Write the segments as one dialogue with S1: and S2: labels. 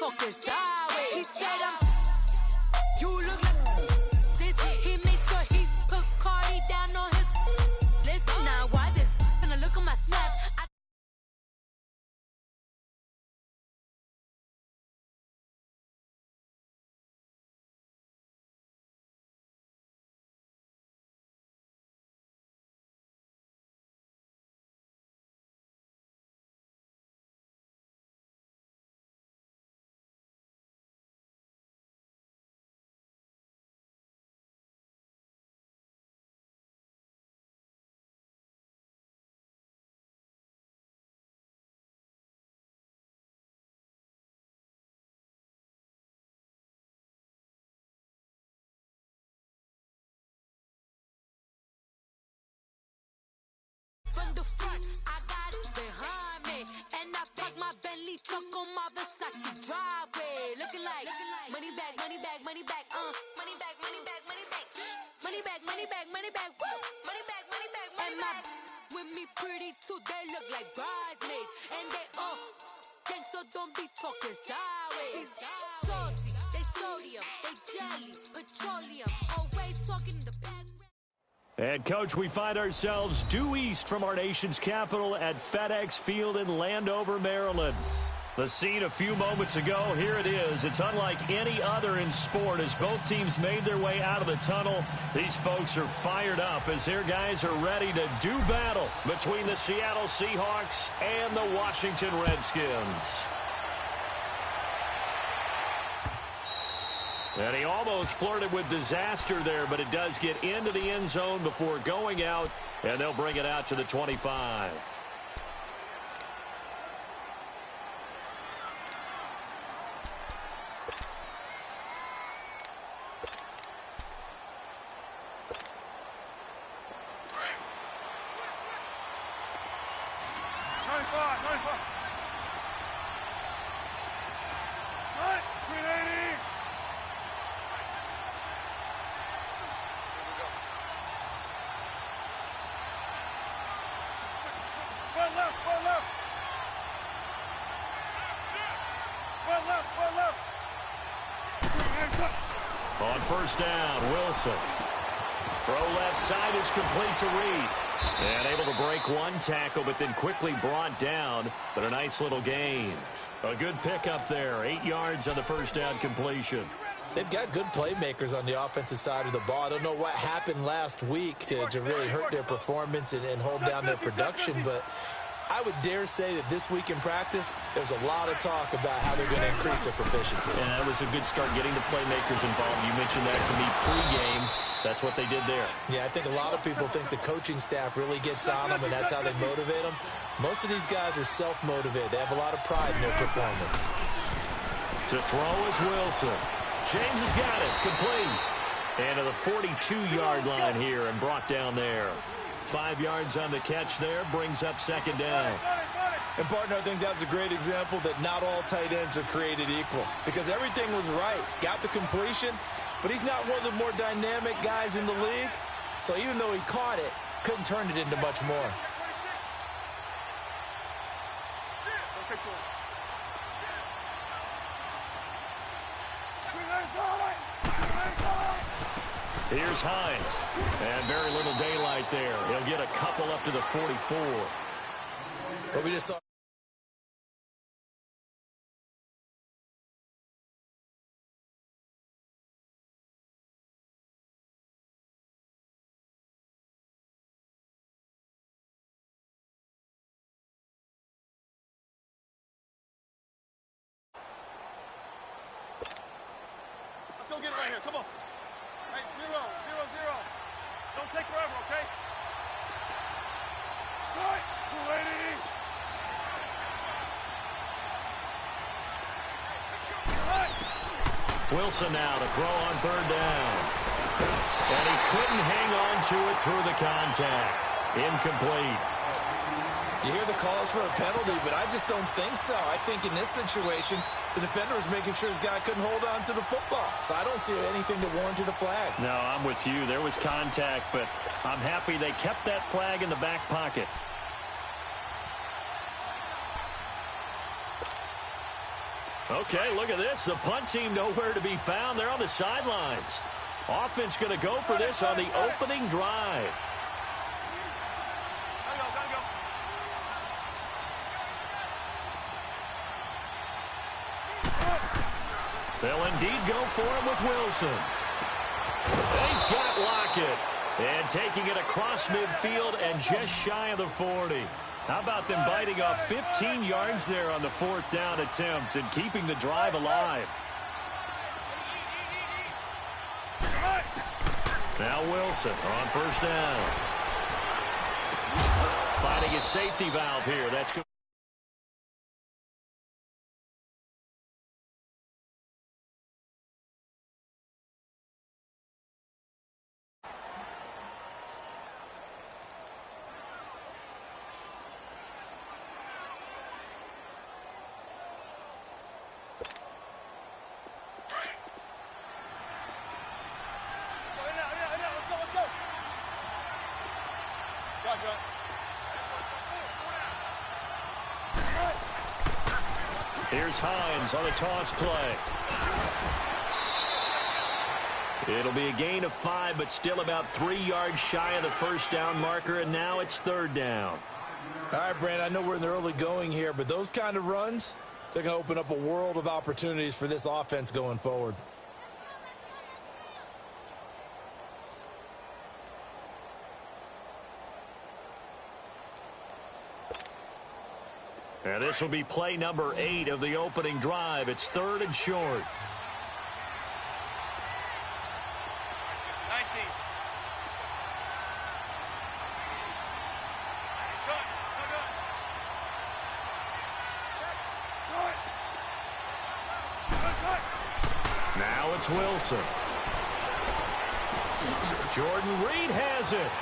S1: talking sideways. He said, you look like this. He makes sure he put Cardi down on his list. Now, why this? Gonna look at my snap. From the front, I got it behind me, and I park my Bentley truck on my Versace driveway. Looking like money back, money back, money back, money back, money back, money back, money back, money back, money back, woo, money back, money back, money back. And my with me pretty too, they look like bridesmaids, and they gang, so don't be talking sideways. Salty, they sodium, they jelly, petroleum, always talking in the back.
S2: And, Coach, we find ourselves due east from our nation's capital at FedEx Field in Landover, Maryland. The scene a few moments ago, here it is. It's unlike any other in sport as both teams made their way out of the tunnel. These folks are fired up as their guys are ready to do battle between the Seattle Seahawks and the Washington Redskins. And he almost flirted with disaster there, but it does get into the end zone before going out, and they'll bring it out to the 25. On first down, Wilson. Throw left side is complete to Reed. And able to break one tackle, but then quickly brought down. But a nice little gain. A good pickup there. 8 yards on the first down completion.
S3: They've got good playmakers on the offensive side of the ball. I don't know what happened last week to really hurt their performance and hold down their production, but I would dare say that this week in practice, there's a lot of talk about how they're going to increase their proficiency.
S2: And that was a good start getting the playmakers involved. You mentioned that to me pregame. That's what they did there.
S3: Yeah, I think a lot of people think the coaching staff really gets on them, and that's how they motivate them. Most of these guys are self-motivated. They have a lot of pride in their performance.
S2: To throw is Wilson. James has got it. Complete. And to the 42-yard line here and brought down there. 5 yards on the catch there, brings up second down.
S3: And, partner, I think that's a great example that not all tight ends are created equal because everything was right. Got the completion, but he's not one of the more dynamic guys in the league. So even though he caught it, couldn't turn it into much more.
S2: Here's Hines. And very little daylight there. He'll get a couple up to the 44.
S3: But we just saw.
S4: Let's go get it right here. Come on. Hey, 0, 0, 0. Don't take forever, okay? Right, 280.
S2: Wilson now to throw on third down. And he couldn't hang on to it through the contact. Incomplete.
S3: You hear the calls for a penalty, but I just don't think so. I think in this situation, the defender was making sure his guy couldn't hold on to the football. So I don't see anything to warrant a flag.
S2: No, I'm with you. There was contact, but I'm happy they kept that flag in the back pocket. Okay, look at this. The punt team nowhere to be found. They're on the sidelines. Offense going to go for this on the opening drive.
S4: Gotta go.
S2: They'll indeed go for him with Wilson. He's got Lockett. And taking it across midfield and just shy of the 40. How about them biting off 15 yards there on the 4th down attempt and keeping the drive alive? Now Wilson on 1st down. Finding his safety valve here. That's good. Here's Hines on the toss play. It'll be a gain of 5, but still about 3 yards shy of the 1st down marker, and now it's 3rd down.
S3: All right, Brandon, I know we're in the early going here, but those kind of runs, they're going to open up a world of opportunities for this offense going forward.
S2: And this will be play number 8 of the opening drive. It's 3rd and short.
S4: 19.
S2: Now it's Wilson. Jordan Reed has it.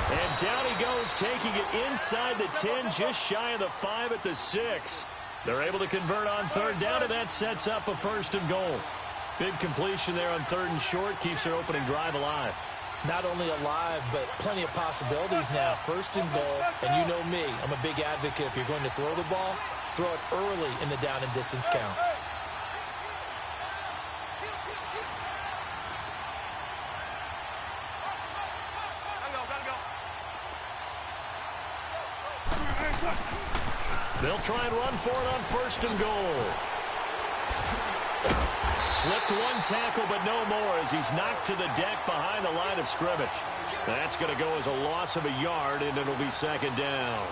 S2: And down he goes, taking it inside the 10, just shy of the 5 at the 6. They're able to convert on 3rd down, and that sets up a 1st and goal. Big completion there on 3rd and short, keeps their opening drive alive.
S3: Not only alive, but plenty of possibilities now. 1st and goal, and you know me, I'm a big advocate. If you're going to throw the ball, throw it early in the down and distance count.
S2: They'll try and run for it on 1st and goal. Slipped one tackle, but no more as he's knocked to the deck behind the line of scrimmage. That's going to go as a loss of a yard, and it'll be 2nd down.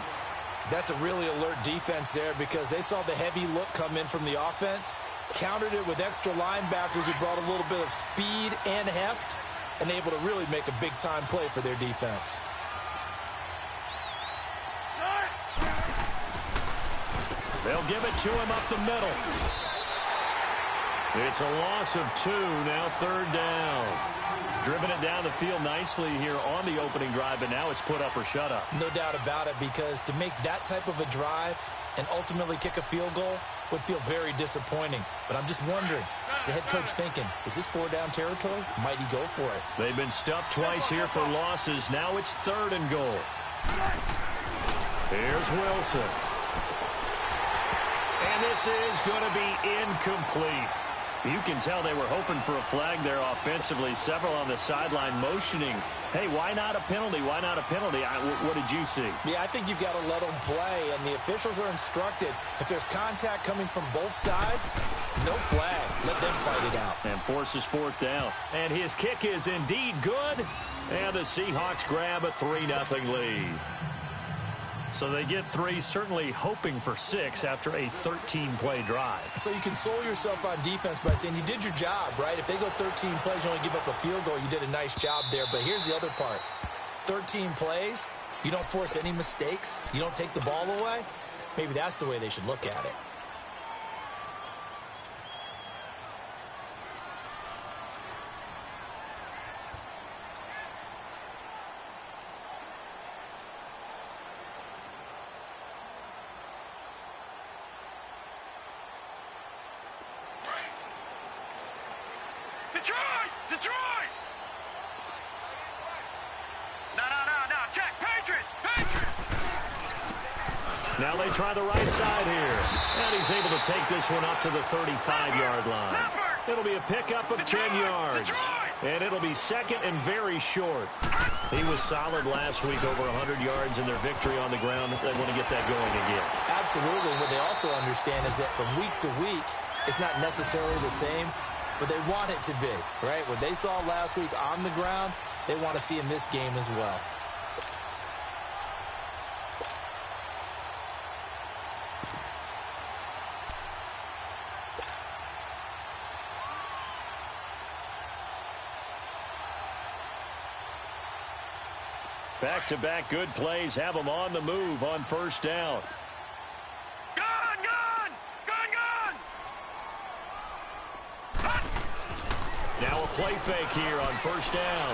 S3: That's a really alert defense there because they saw the heavy look come in from the offense, countered it with extra linebackers who brought a little bit of speed and heft, and able to really make a big-time play for their defense.
S2: They'll give it to him up the middle. It's a loss of 2, now 3rd down. Driven it down the field nicely here on the opening drive, but now it's put up or shut up.
S3: No doubt about it, because to make that type of a drive and ultimately kick a field goal would feel very disappointing. But I'm just wondering, is the head coach thinking, is this 4-down territory? Might he go for it?
S2: They've been stuffed twice here for losses. Now it's 3rd and goal. Here's Wilson. And this is going to be incomplete. You can tell they were hoping for a flag there offensively. Several on the sideline motioning, hey, why not a penalty? Why not a penalty? What did you see?
S3: Yeah, I think you've got to let them play, and the officials are instructed, if there's contact coming from both sides, no flag. Let them fight it out.
S2: And forces 4th down. And his kick is indeed good. And the Seahawks grab a 3-0 lead. So they get 3, certainly hoping for 6 after a 13-play drive.
S3: So you console yourself on defense by saying you did your job, right? If they go 13 plays, you only give up a field goal, you did a nice job there. But here's the other part. 13 plays, you don't force any mistakes, you don't take the ball away. Maybe that's the way they should look at it.
S4: Detroit! No, check, Patriots!
S2: Now they try the right side here. And he's able to take this one up to the 35-yard line. It'll be a pickup of 10 yards. And it'll be second and very short. He was solid last week, over 100 yards in their victory on the ground. They want to get that going again.
S3: Absolutely. What they also understand is that from week to week, it's not necessarily the same, but they want it to be, right? What they saw last week on the ground, they want to see in this game as well.
S2: Back-to-back good plays have them on the move on first down. Now a play fake here on first down.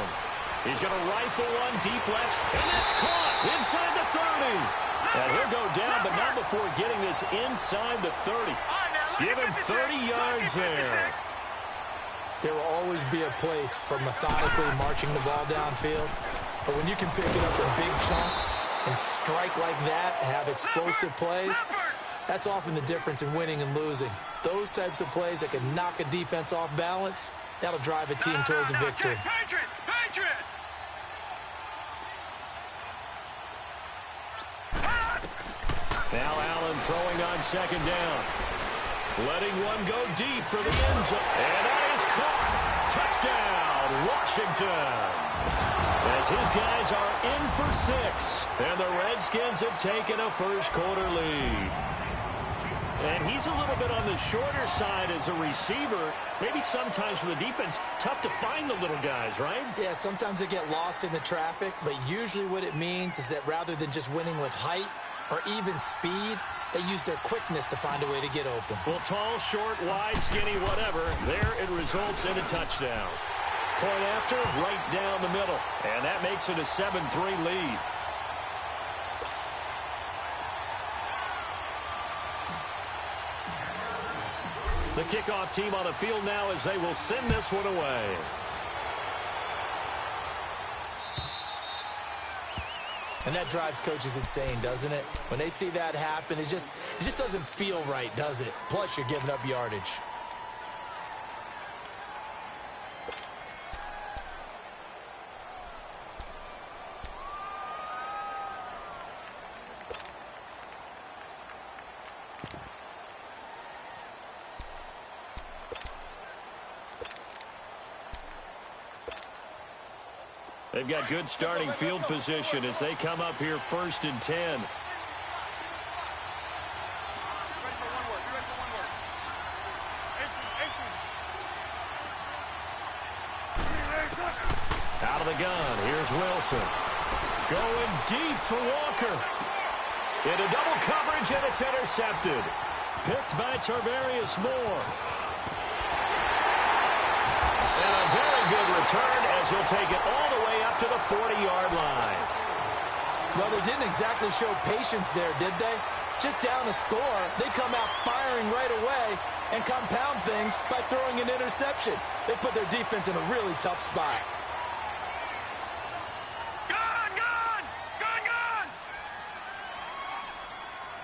S2: He's going to rifle one deep left, and that's caught inside the 30. And he'll go down, but not before getting this inside the 30. Give him 30 yards there.
S3: There will always be a place for methodically marching the ball downfield. But when you can pick it up in big chunks and strike like that, have explosive plays, that's often the difference in winning and losing. Those types of plays that can knock a defense off balance, that'll drive a team towards a victory.
S2: Now Allen throwing on second down. Letting one go deep for the end zone. And that is caught. Touchdown, Washington. As his guys are in for 6. And the Redskins have taken a first-quarter lead. And he's a little bit on the shorter side as a receiver. Maybe sometimes for the defense, tough to find the little guys, right?
S3: Yeah, sometimes they get lost in the traffic, but usually what it means is that rather than just winning with height or even speed, they use their quickness to find a way to get open.
S2: Well, tall, short, wide, skinny, whatever, there it results in a touchdown. Point after, right down the middle. And that makes it a 7-3 lead. The kickoff team on the field now as they will send this one away.
S3: And that drives coaches insane, doesn't it? When they see that happen, it just doesn't feel right, does it? Plus, you're giving up yardage.
S2: They've got good starting field position as they come up here 1st and 10. Out of the gun, here's Wilson. Going deep for Walker. Into double coverage, and it's intercepted. Picked by Tarvarius Moore. And a very good return as he'll take it all the way up to the 40-yard line.
S3: Well, they didn't exactly show patience there, did they? Just down a score, they come out firing right away and compound things by throwing an interception. They put their defense in a really tough spot.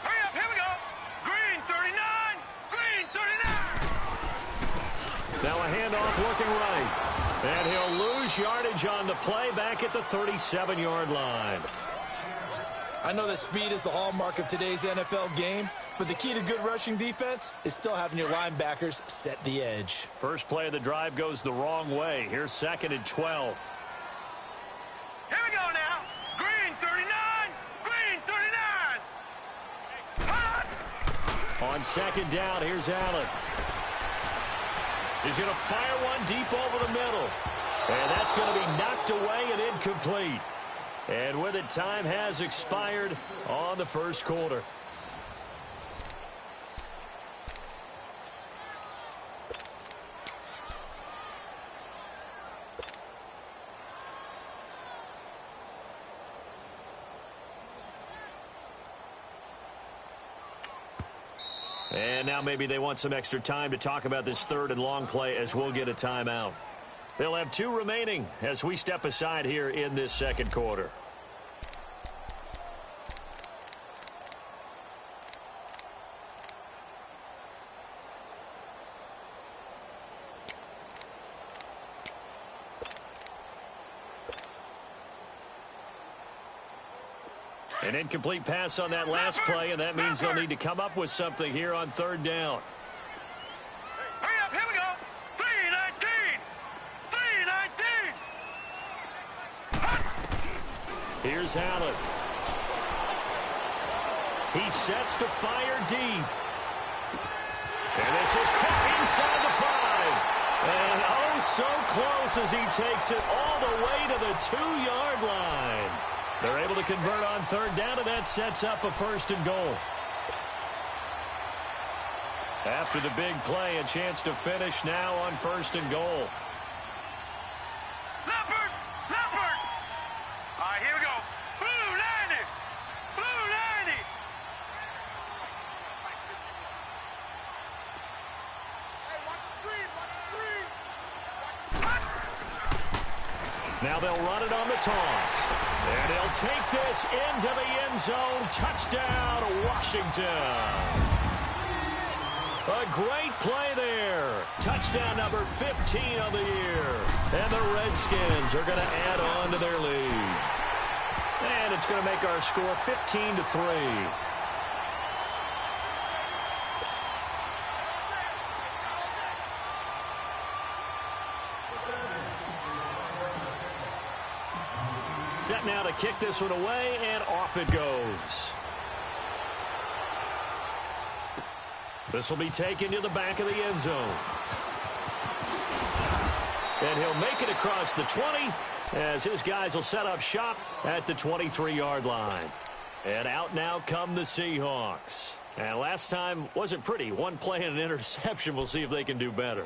S5: Hurry up, here we go. Green 39, green 39.
S2: Now a handoff looking right. And he'll lose yardage on the play back at the 37-yard line.
S3: I know that speed is the hallmark of today's NFL game, but the key to good rushing defense is still having your linebackers set the edge.
S2: First play of the drive goes the wrong way. Here's 2nd and 12.
S5: Here we go now. Green 39, green 39.
S2: On 2nd down, here's Allen. He's going to fire one deep over the middle. And that's going to be knocked away and incomplete. And with it, time has expired on the first quarter. And now maybe they want some extra time to talk about this 3rd and long play as we'll get a timeout. They'll have 2 remaining as we step aside here in this 2nd quarter. An incomplete pass on that last play, and that means they'll need to come up with something here on third down.
S5: Hurry up, here we go. 319. 319.
S2: Here's Allen. He sets to fire deep. And this is caught inside the 5. And oh, so close as he takes it all the way to the 2-yard line. They're able to convert on third down, and that sets up a 1st and goal. After the big play, a chance to finish now on 1st and goal.
S5: Leopard! Leopard! All right, here we go. Blue 90! Blue 90!
S4: Hey, watch the screen! Watch the screen!
S2: Now they'll run it on the toss. And he'll take this into the end zone. Touchdown, Washington. A great play there. Touchdown number 15 of the year. And the Redskins are going to add on to their lead. And it's going to make our score 15-3. Set now to kick this one away, and off it goes. This will be taken to the back of the end zone. And he'll make it across the 20 as his guys will set up shop at the 23-yard line. And out now come the Seahawks. And last time wasn't pretty. One play and an interception. We'll see if they can do better.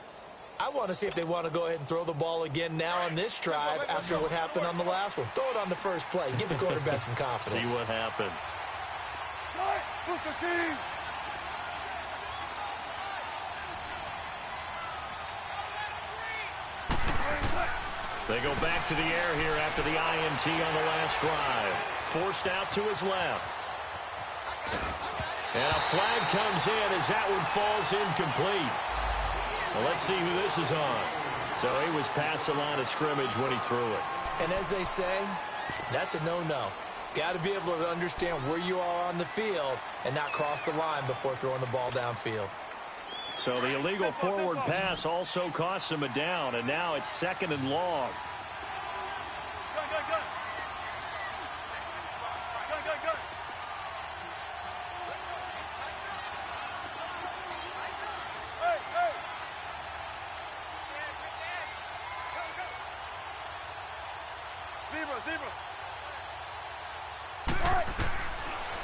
S3: I want to see if they want to go ahead and throw the ball again now on this drive after what happened on the last one. Throw it on the first play. Give the quarterback some confidence.
S2: See what happens. They go back to the air here after the INT on the last drive. Forced out to his left. And a flag comes in as that one falls incomplete. Well, let's see who this is on. So he was past the line of scrimmage when he threw it.
S3: And as they say, that's a no-no. Got to be able to understand where you are on the field and not cross the line before throwing the ball downfield.
S2: So the illegal forward pass also costs him a down, and now it's 2nd and long.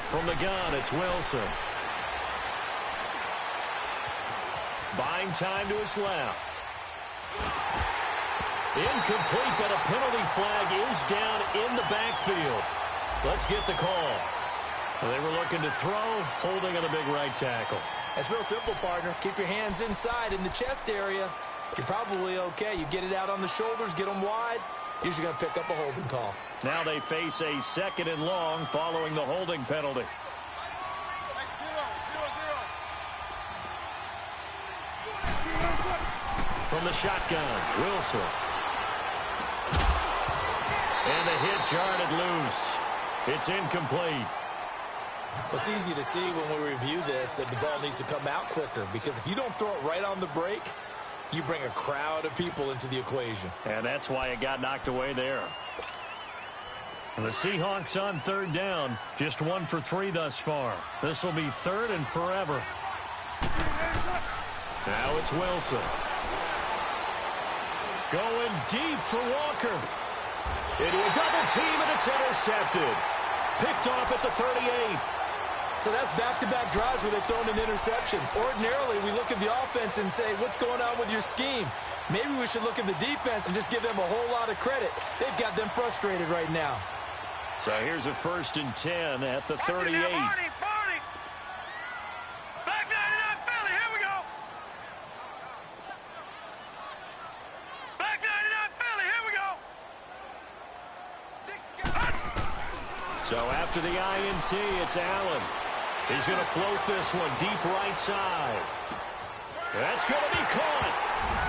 S2: From the gun, it's Wilson. Buying time to his left. Incomplete, but a penalty flag is down in the backfield. Let's get the call. They were looking to throw, holding on the big right tackle.
S3: It's real simple, partner. Keep your hands inside in the chest area. You're probably okay. You get it out on the shoulders, get them wide. Usually going to pick up a holding call.
S2: Now they face a 2nd and long following the holding penalty. From the shotgun, Wilson. And the hit jarred it loose. It's incomplete.
S3: It's easy to see when we review this that the ball needs to come out quicker, because if you don't throw it right on the break, you bring a crowd of people into the equation.
S2: And that's why it got knocked away there. And the Seahawks on third down, just 1 for 3 thus far. This will be 3rd and forever. Now it's Wilson. Going deep for Walker. Into a double team, and it's intercepted. Picked off at the 38.
S3: So that's back-to-back drives where they've thrown an interception. Ordinarily, we look at the offense and say, what's going on with your scheme? Maybe we should look at the defense and just give them a whole lot of credit. They've got them frustrated right now.
S2: So here's a 1st and 10 at the 38.
S5: Barney! Back 99 Philly, here we go! Back 99 Philly, here we go!
S2: So after the INT, it's Allen. He's going to float this one deep right side. That's going to be caught.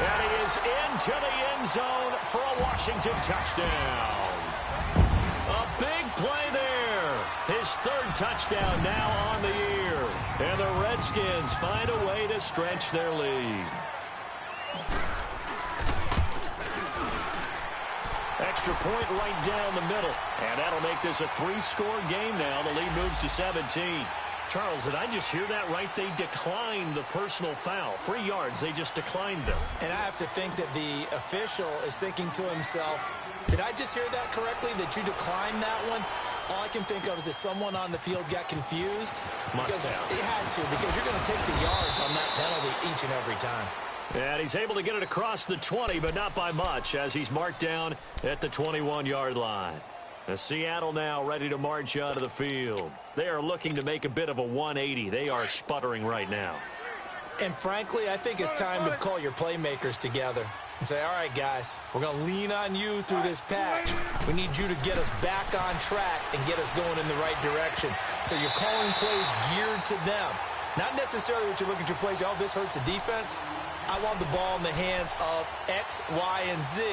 S2: And he is into the end zone for a Washington touchdown. A big play there. His third touchdown now on the year. And the Redskins find a way to stretch their lead. Extra point right down the middle. And that'll make this a 3-score game now. The lead moves to 17. Charles, did I just hear that right? They declined the personal foul. 3 yards, they just declined them.
S3: And I have to think that the official is thinking to himself, did I just hear that correctly, that you declined that one? All I can think of is that someone on the field got confused.
S2: Must have.
S3: It had to, because you're going to take the yards on that penalty each and every time.
S2: And he's able to get it across the 20, but not by much, as he's marked down at the 21-yard line. Seattle now ready to march onto the field. They are looking to make a bit of a 180. They are sputtering right now.
S3: And frankly, I think it's time to call your playmakers together and say, all right, guys, we're going to lean on you through this patch. We need you to get us back on track and get us going in the right direction. So you're calling plays geared to them. Not necessarily what you look at your plays, oh, this hurts the defense. I want the ball in the hands of X, Y, and Z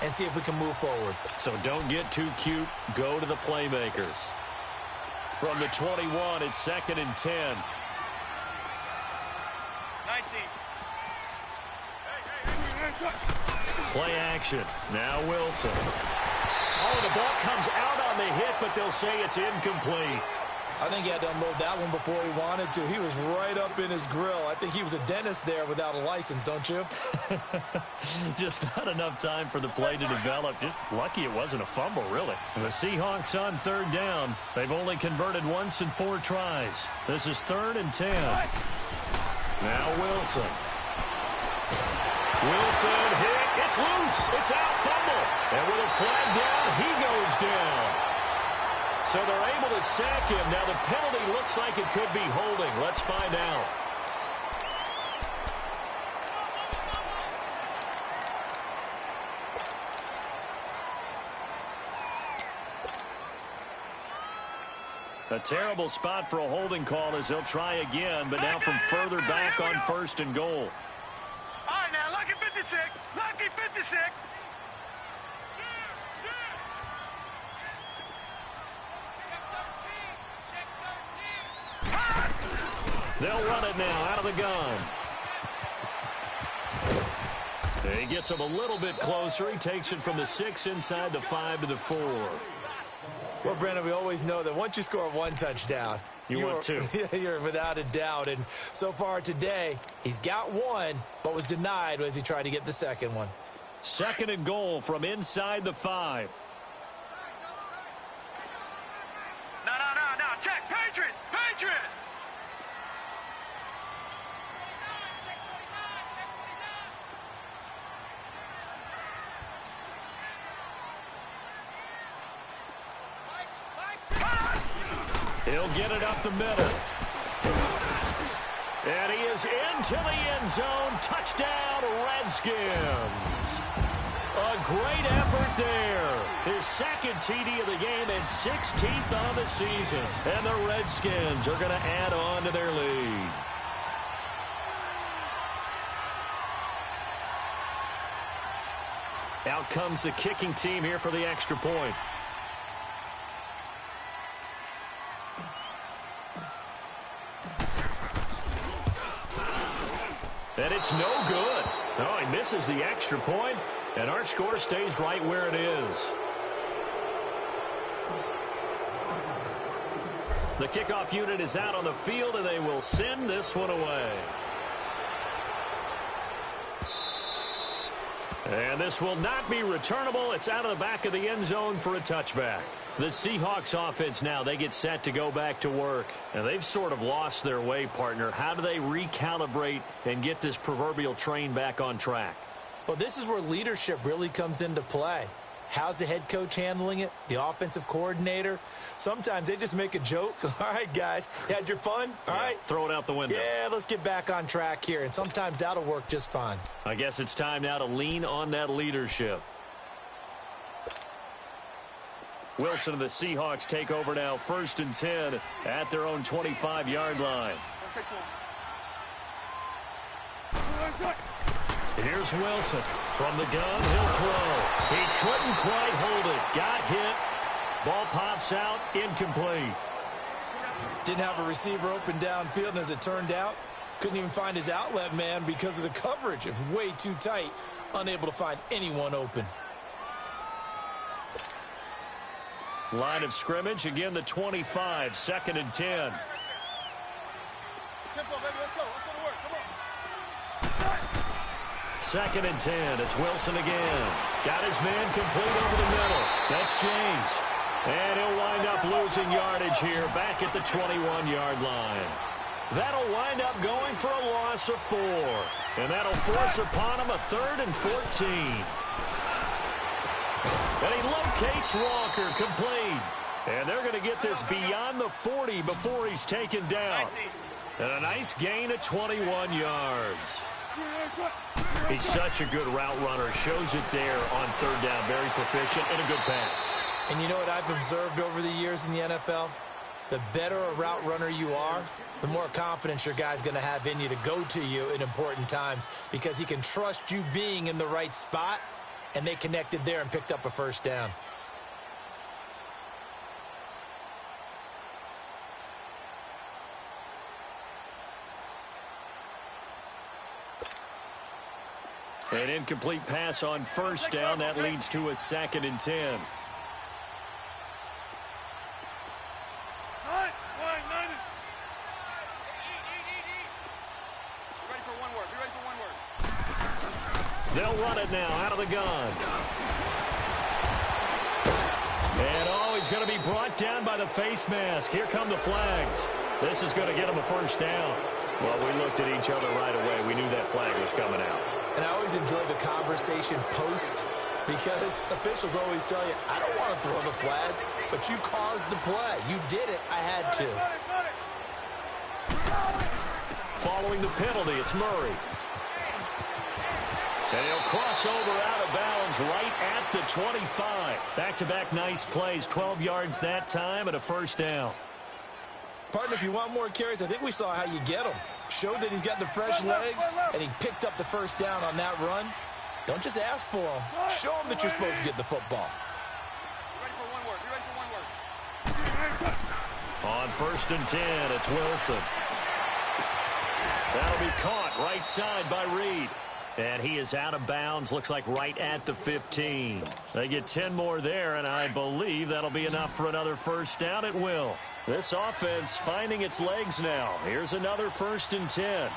S3: and see if we can move forward.
S2: So don't get too cute. Go to the playmakers. From the 21, it's 2nd and 10.
S5: 19.
S2: Play action. Now Wilson. Oh, the ball comes out on the hit, but they'll say it's incomplete.
S3: I think he had to unload that one before he wanted to. He was right up in his grill. I think he was a dentist there without a license, don't you?
S2: Just not enough time for the play to develop. Just lucky it wasn't a fumble, really. And the Seahawks on 3rd down. They've only converted once in 4 tries. This is 3rd and 10. Now Wilson. Wilson hit. It's loose. It's out. Fumble. And with a flag down, he goes down. So they're able to sack him. Now the penalty looks like it could be holding. Let's find out. A terrible spot for a holding call as they'll try again, but now from further back on 1st and goal.
S5: All right, now, lucky 56. Lucky 56.
S2: They'll run it now out of the gun. He gets him a little bit closer. He takes it from the 6 inside the 5 to the 4.
S3: Well, Brandon, we always know that once you score 1 touchdown,
S2: you're 2.
S3: You're without a doubt. And so far today, he's got 1, but was denied as he tried to get the 2nd one.
S2: 2nd and goal from inside the 5.
S5: No. Check. Patriot.
S2: He'll get it up the middle. And he is into the end zone. Touchdown, Redskins. A great effort there. His 2nd TD of the game and 16th on the season. And the Redskins are going to add on to their lead. Out comes the kicking team here for the extra point. And it's no good. Oh, he misses the extra point, and our score stays right where it is. The kickoff unit is out on the field, and they will send this one away. And this will not be returnable. It's out of the back of the end zone for a touchback. The Seahawks offense now, they get set to go back to work. And they've sort of lost their way, partner. How do they recalibrate and get this proverbial train back on track?
S3: Well, this is where leadership really comes into play. How's the head coach handling it? The offensive coordinator? Sometimes they just make a joke. All right, guys, you had your fun? All right.
S2: Throw it out the window.
S3: Yeah, let's get back on track here. And sometimes that'll work just fine.
S2: I guess it's time now to lean on that leadership. Wilson and the Seahawks take over now, 1st and 10 at their own 25-yard line. Here's Wilson. From the gun, he'll throw. He couldn't quite hold it. Got hit. Ball pops out. Incomplete.
S3: Didn't have a receiver open downfield, and as it turned out, couldn't even find his outlet man because of the coverage. It was way too tight, unable to find anyone open.
S2: Line of scrimmage, again the 25, 2nd and 10.
S4: Tempo, baby, let's go. Let's go to work. Come on.
S2: 2nd and 10. It's Wilson again. Got his man complete over the middle. That's James. And he'll wind up losing yardage here back at the 21-yard line. That'll wind up going for a loss of 4. And that'll force upon him a 3rd and 14. And he locates Walker complete. And they're going to get this beyond the 40 before he's taken down. And a nice gain of 21 yards. He's such a good route runner. Shows it there on 3rd down. Very proficient and a good pass.
S3: And you know what I've observed over the years in the NFL? The better a route runner you are, the more confidence your guy's going to have in you to go to you in important times because he can trust you being in the right spot, and they connected there and picked up a 1st down.
S2: An incomplete pass on 1st down. That leads to a 2nd and 10. They'll run it now out of the gun. And he's going to be brought down by the face mask. Here come the flags. This is going to get him a 1st down. Well, we looked at each other right away. We knew that flag was coming out.
S3: And I always enjoy the conversation post because officials always tell you, I don't want to throw the flag, but you caused the play. You did it. I had to.
S2: Following the penalty, it's Murray. And he'll cross over out of bounds right at the 25. Back-to-back nice plays, 12 yards that time and a 1st down.
S3: Partner, if you want more carries, I think we saw how you get them. Showed that he's got the fresh legs, and he picked up the 1st down on that run. Don't just ask for him. Show him that you're supposed to get the football.
S2: On 1st and 10, it's Wilson. That'll be caught right side by Reed. And he is out of bounds, looks like right at the 15. They get 10 more there, and I believe that'll be enough for another 1st down. It will. This offense finding its legs now. Here's another 1st and 10.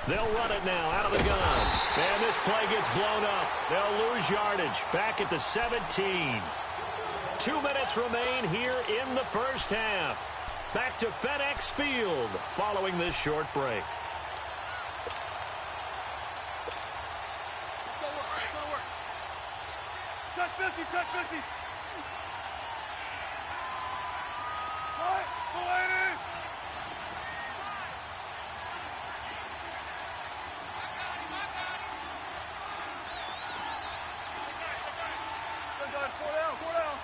S2: They'll run it now out of the gun. And this play gets blown up. They'll lose yardage back at the 17. 2 minutes remain here in the 1st half. Back to FedEx Field following this short break.
S4: Let's go to work. Check 50, check 50. Go in. Four down.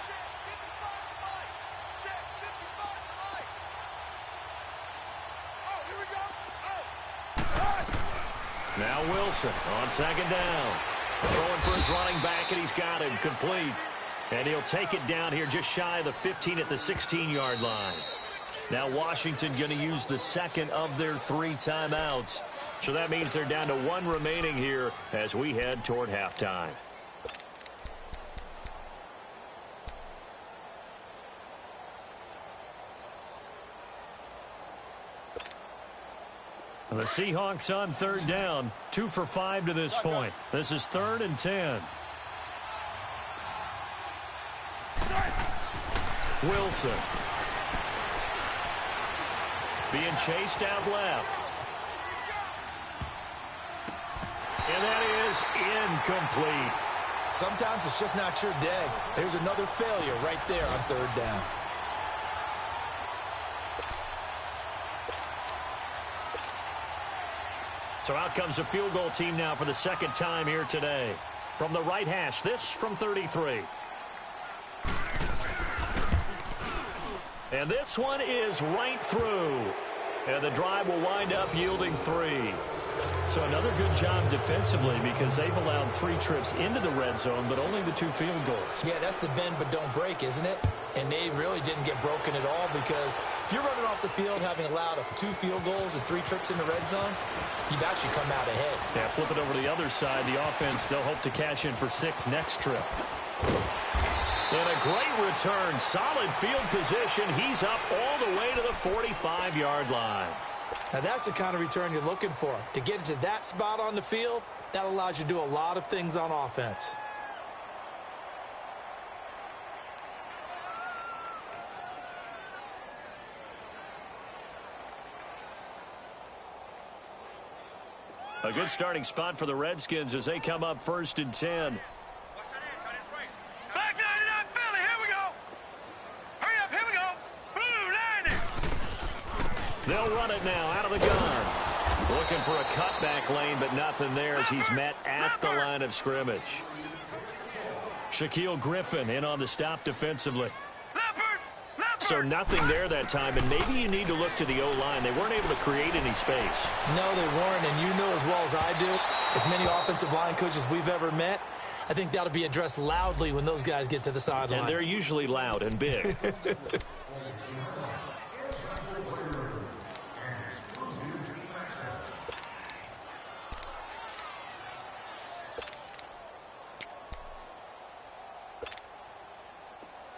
S4: Check 55 to Mike. Check 55 to Mike. Oh, here we go. Oh.
S2: Now Wilson on 2nd down. Throwing for his running back, and he's got him complete. And he'll take it down here just shy of the 15 at the 16-yard line. Now Washington going to use the 2nd of their 3 timeouts. So that means they're down to 1 remaining here as we head toward halftime. The Seahawks on 3rd down, 2 for 5 to this point. This is 3rd and 10. Wilson. Being chased out left. And that is incomplete.
S3: Sometimes it's just not your day. There's another failure right there on 3rd down.
S2: So out comes a field goal team now for the 2nd time here today. From the right hash, this from 33. And this one is right through. And the drive will wind up yielding 3. So another good job defensively because they've allowed 3 trips into the red zone, but only the 2 field goals.
S3: Yeah, that's the bend but don't break, isn't it? And they really didn't get broken at all because if you're running off the field having allowed 2 field goals and 3 trips in the red zone, you've actually come out ahead.
S2: Yeah, flip it over to the other side. The offense, they'll hope to cash in for 6 next trip. And a great return. Solid field position. He's up all the way to the 45-yard line.
S3: Now, that's the kind of return you're looking for. To get to that spot on the field, that allows you to do a lot of things on offense.
S2: A good starting spot for the Redskins as they come up 1st and 10.
S5: Back 99 Philly, here we go. Hurry up, here we go. Blue, landing.
S2: They'll run it now out of the gun. Looking for a cutback lane, but nothing there as he's met at the line of scrimmage. Shaquille Griffin in on the stop defensively. So nothing there that time, and maybe you need to look to the O-line. They weren't able to create any space.
S3: No, they weren't, and you know as well as I do, as many offensive line coaches we've ever met, I think that'll be addressed loudly when those guys get to the sideline.
S2: And they're usually loud and big.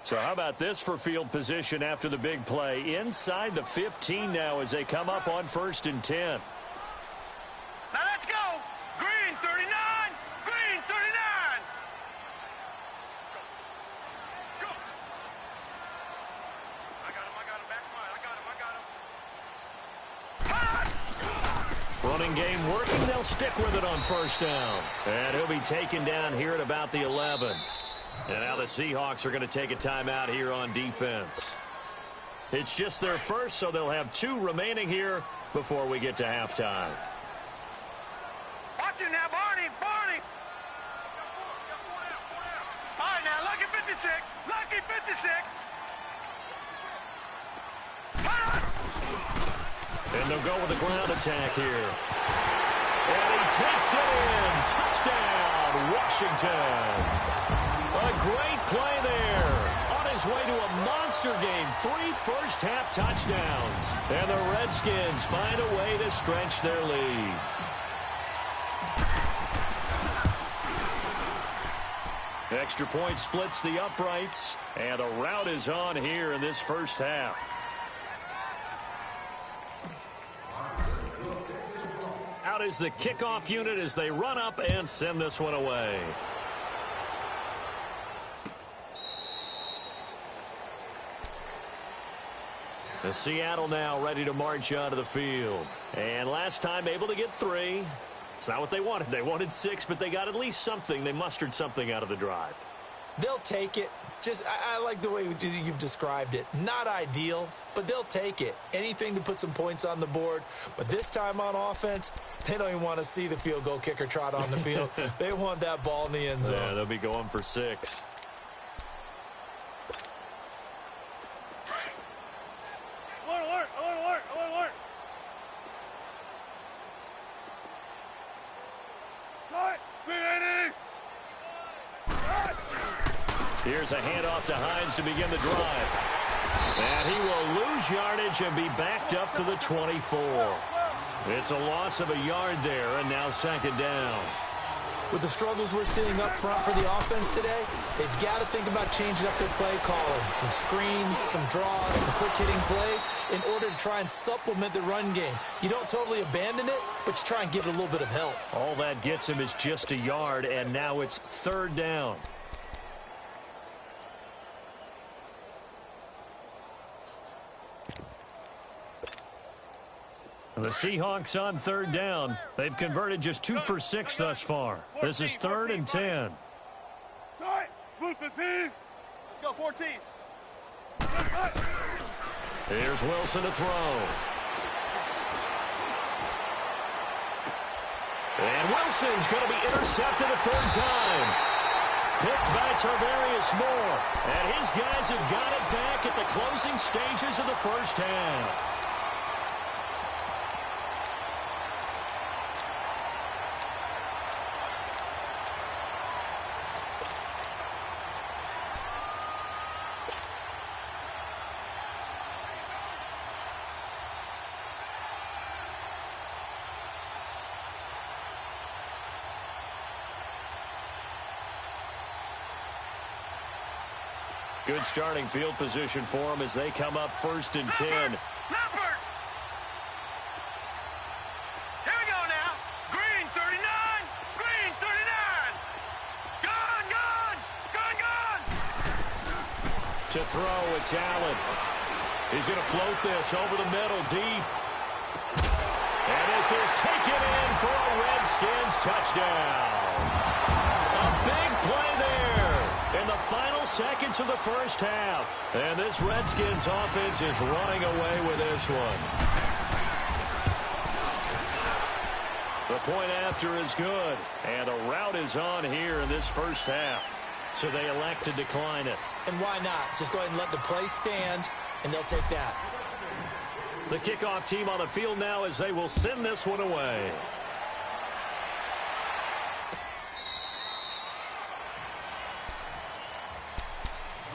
S2: So how about this for field position after the big play? Inside the 15 now as they come up on 1st and 10.
S5: Now let's go. Green 39. Green 39. Go. I got him. Back smart. I got him.
S2: Running game working. They'll stick with it on 1st down. And he'll be taken down here at about the 11. And now the Seahawks are going to take a timeout here on defense. It's just their first, so they'll have 2 remaining here before we get to halftime.
S5: Watch it now, Barney. All right, now, lucky 56. Lucky 56.
S2: And they'll go with the ground attack here. And he takes it in. Touchdown, Washington. A great play there. On his way to a monster game. 3 first-half touchdowns. And the Redskins find a way to stretch their lead. Extra point splits the uprights. And the route is on here in this first half. Out is the kickoff unit as they run up and send this one away. The Seattle now ready to march onto the field. And last time able to get 3. It's not what they wanted. They wanted 6, but they got at least something. They mustered something out of the drive.
S3: They'll take it. I like the way you've described it. Not ideal, but they'll take it. Anything to put some points on the board. But this time on offense, they don't even want to see the field goal kicker trot on the field. They want that ball in the end zone.
S2: Yeah, they'll be going for 6.
S5: Alert. Shot.
S2: Here's a handoff to Hines to begin the drive. And he will lose yardage and be backed up to the 24. It's a loss of a yard there, and now 2nd down.
S3: With the struggles we're seeing up front for the offense today, they've got to think about changing up their play calling. Some screens, some draws, some quick-hitting plays in order to try and supplement the run game. You don't totally abandon it, but you try and give it a little bit of help.
S2: All that gets him is just a yard, and now it's 3rd down. The Seahawks on 3rd down. They've converted just 2 for 6 thus far. This is 3rd and 10.
S4: Let's go, 14.
S2: Here's Wilson to throw. And Wilson's going to be intercepted a 3rd time. picked by Tarvarius Moore. And his guys have got it back at the closing stages of the first half. Good starting field position for them as they come up 1st and 10.
S5: Leopard! Here we go now. Green 39. Green 39. Gone.
S2: To throw, it's Allen. He's going to float this over the middle deep. And this is taken in for a Redskins touchdown. A big play there in the final seconds of the first half. And this Redskins offense is running away with this one. The point after is good. And a route is on here in this first half. So they elect to decline it.
S3: And why not? Just go ahead and let the play stand, and they'll take that.
S2: The kickoff team on the field now as they will send this one away.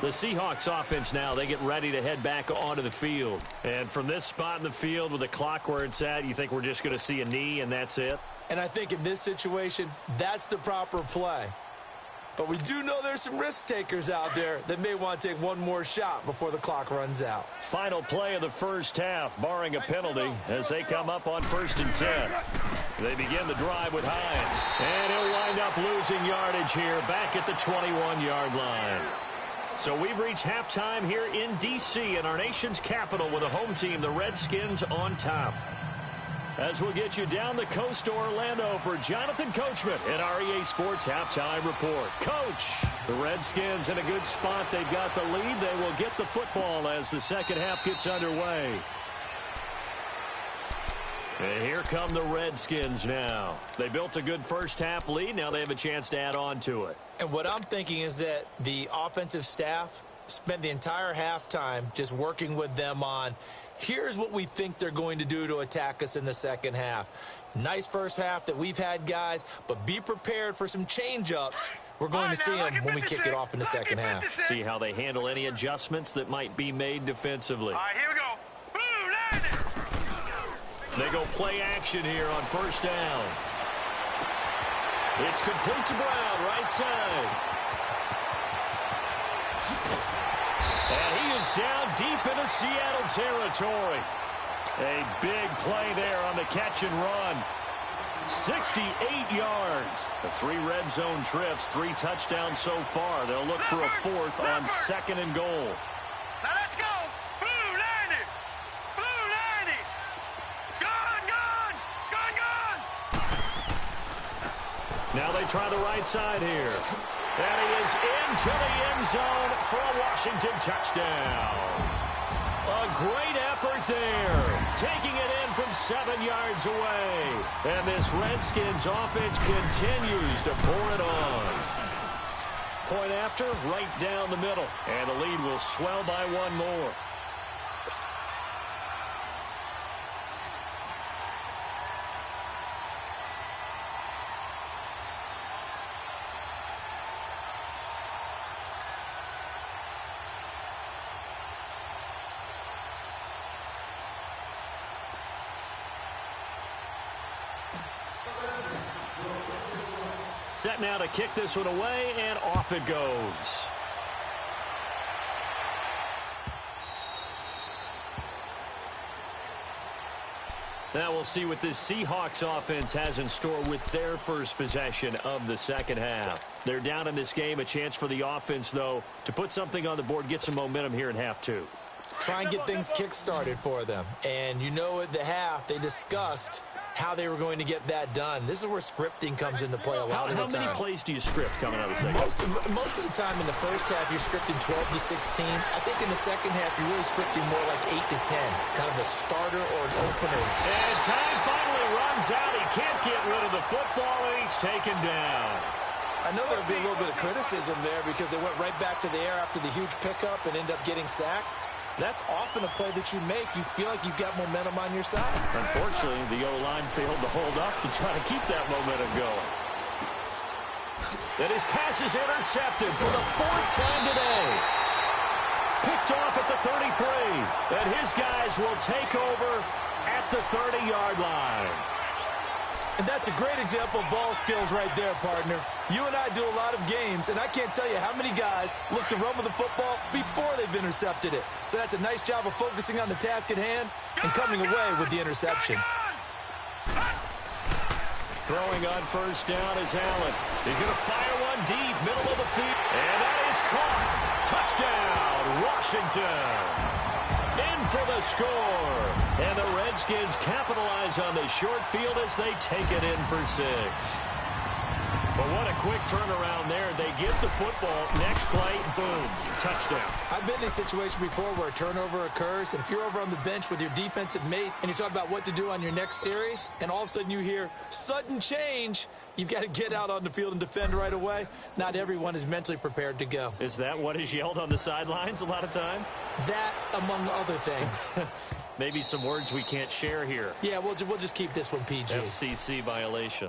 S2: The Seahawks offense now, they get ready to head back onto the field. And from this spot in the field with the clock where it's at, you think we're just going to see a knee and that's it?
S3: And I think in this situation, that's the proper play. But we do know there's some risk takers out there that may want to take one more shot before the clock runs out.
S2: Final play of the first half, barring a penalty, as they come up on 1st and 10. They begin the drive with Hines. And he'll wind up losing yardage here back at the 21-yard line. So we've reached halftime here in D.C. in our nation's capital with a home team, the Redskins, on top. As we'll get you down the coast to Orlando for Jonathan Coachman at our EA Sports Halftime Report. Coach, the Redskins in a good spot. They've got the lead. They will get the football as the second half gets underway. And here come the Redskins now. They built a good first half lead. Now they have a chance to add on to it.
S3: And what I'm thinking is that the offensive staff spent the entire halftime just working with them on, here's what we think they're going to do to attack us in the second half. Nice first half that we've had, guys, but be prepared for some change-ups. We're going to see them when we kick it off in the second half.
S2: See how they handle any adjustments that might be made defensively.
S5: All right, here we go. Blue, landing.
S2: They go play action here on 1st down. It's complete to Brown, right side. And he is down deep into Seattle territory. A big play there on the catch and run. 68 yards. The 3 red zone trips, 3 touchdowns so far. They'll look for a 4th on 2nd and goal.
S5: Now let's go. Blue, landing. Blue, landing. Gone.
S2: Now they try the right side here. And he is into the end zone for a Washington touchdown. A great effort there. Taking it in from 7 yards away. And this Redskins offense continues to pour it on. Point after, right down the middle. And the lead will swell by 1 more. Set now to kick this one away, and off it goes. Now we'll see what this Seahawks offense has in store with their first possession of the second half. They're down in this game. A chance for the offense, though, to put something on the board, get some momentum here in half 2.
S3: Try and get things kick-started for them. And you know at the half, they discussed how they were going to get that done. This is where scripting comes into play a lot of the time.
S2: How many plays do you script coming out of the second?
S3: Most of the time in the first half, you're scripting 12 to 16. I think in the second half, you're really scripting more like 8 to 10, kind of a starter or an opener.
S2: And time finally runs out. He can't get rid of the football, and he's taken down.
S3: I know there'll be a little bit of criticism there because they went right back to the air after the huge pickup and ended up getting sacked. That's often a play that you make. You feel like you've got momentum on your side.
S2: Unfortunately, the O-line failed to hold up to try to keep that momentum going. And his pass is intercepted for the 4th time today. Picked off at the 33. And his guys will take over at the 30-yard line.
S3: And that's a great example of ball skills right there, partner. You and I do a lot of games, and I can't tell you how many guys look to run with the football before they've intercepted it. So that's a nice job of focusing on the task at hand and coming away with the interception.
S2: Throwing on first down is Allen. He's going to fire one deep, middle of the field. And that is caught. Touchdown, Washington. In for the score. And the Redskins capitalize on the short field as they take it in for 6. But what a quick turnaround there. They get the football. Next play, boom, touchdown.
S3: I've been in a situation before where a turnover occurs, and if you're over on the bench with your defensive mate and you talk about what to do on your next series, and all of a sudden you hear sudden change, you've got to get out on the field and defend right away. Not everyone is mentally prepared to go.
S2: Is that what is yelled on the sidelines a lot of times?
S3: That, among other things.
S2: Maybe some words we can't share here.
S3: Yeah, we'll just keep this one PG.
S2: FCC violation.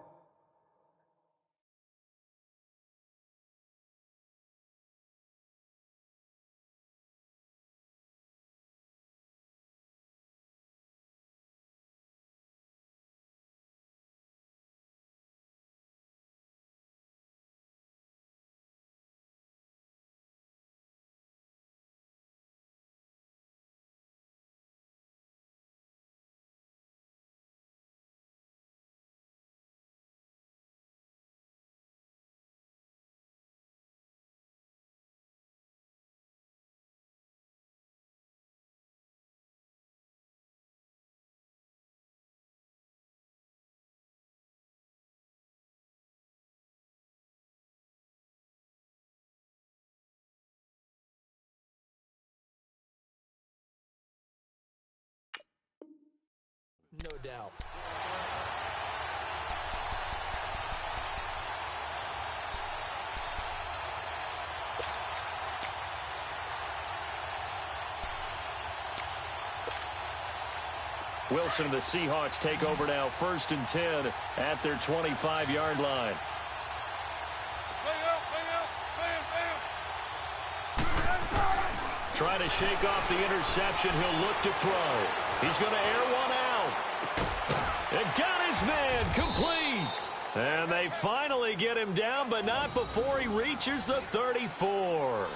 S3: No doubt.
S2: Wilson and the Seahawks take over now, 1st and 10 at their 25-yard line. Trying to shake off the interception. He'll look to throw. He's going to air one out. And got his man complete. And they finally get him down, but not before he reaches the 34.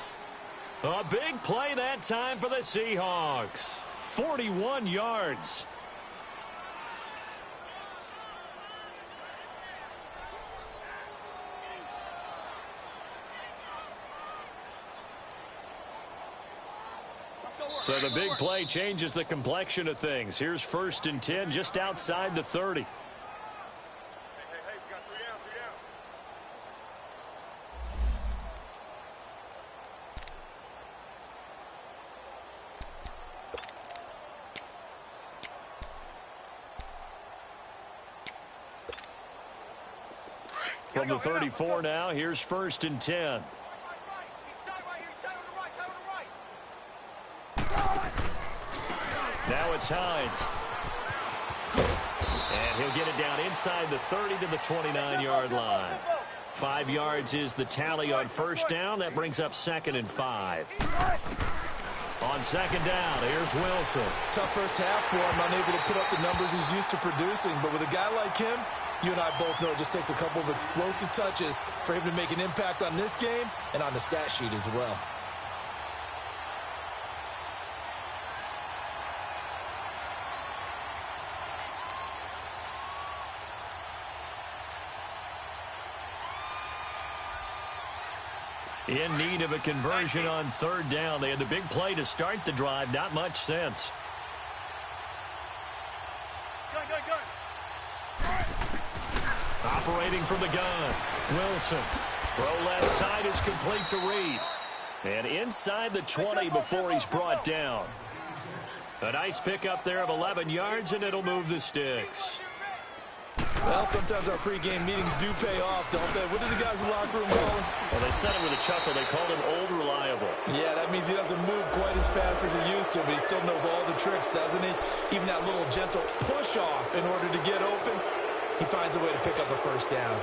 S2: A big play that time for the Seahawks. 41 yards. So the big play changes the complexion of things. Here's 1st and 10 just outside the 30.
S4: Hey, we got 3 down, 3 down.
S2: From the 34 now, here's 1st and 10. Now it's Hines. And he'll get it down inside the 30 to the 29-yard line. 5 yards is the tally on first down. That brings up 2nd and 5. On 2nd down, here's Wilson.
S3: Tough first half for him, unable to put up the numbers he's used to producing. But with a guy like him, you and I both know it just takes a couple of explosive touches for him to make an impact on this game and on the stat sheet as well.
S2: In need of a conversion on 3rd down. They had the big play to start the drive. Not much sense. Operating from the gun. Wilson. Throw left side is complete to Reed. And inside the 20 before he's brought down. A nice pickup there of 11 yards, and it'll move the sticks.
S3: Well, sometimes our pregame meetings do pay off, don't they? What do the guys in the locker room call him?
S2: Well, they said it with a chuckle. They called him Old Reliable.
S3: Yeah, that means he doesn't move quite as fast as he used to, but he still knows all the tricks, doesn't he? Even that little gentle push-off in order to get open, he finds a way to pick up a first down.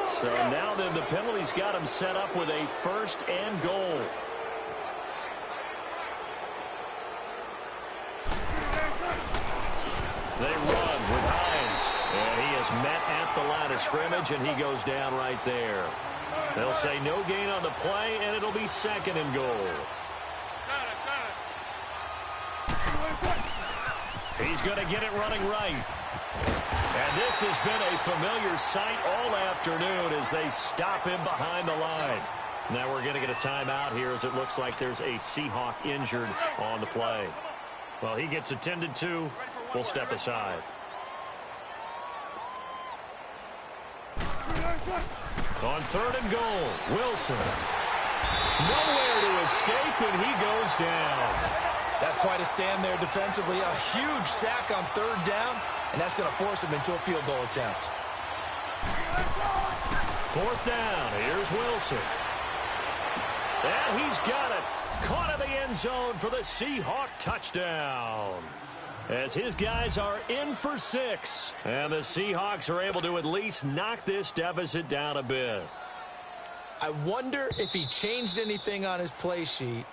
S2: So now then, the penalty's got him set up with a 1st and goal. They run with Hines, and he is met at the line of scrimmage, and he goes down right there. They'll say no gain on the play, and it'll be 2nd and goal. He's going to get it running right. And this has been a familiar sight all afternoon as they stop him behind the line. Now we're going to get a timeout here as it looks like there's a Seahawk injured on the play. Well, he gets attended to. We'll step aside. On 3rd and goal, Wilson. Nowhere to escape, and he goes down.
S3: That's quite a stand there defensively. A huge sack on 3rd down, and that's going to force him into a field goal attempt.
S2: 4th down. Here's Wilson. And he's got it. Caught in the end zone for the Seahawk touchdown. As his guys are in for 6. And the Seahawks are able to at least knock this deficit down a bit.
S3: I wonder if he changed anything on his play sheet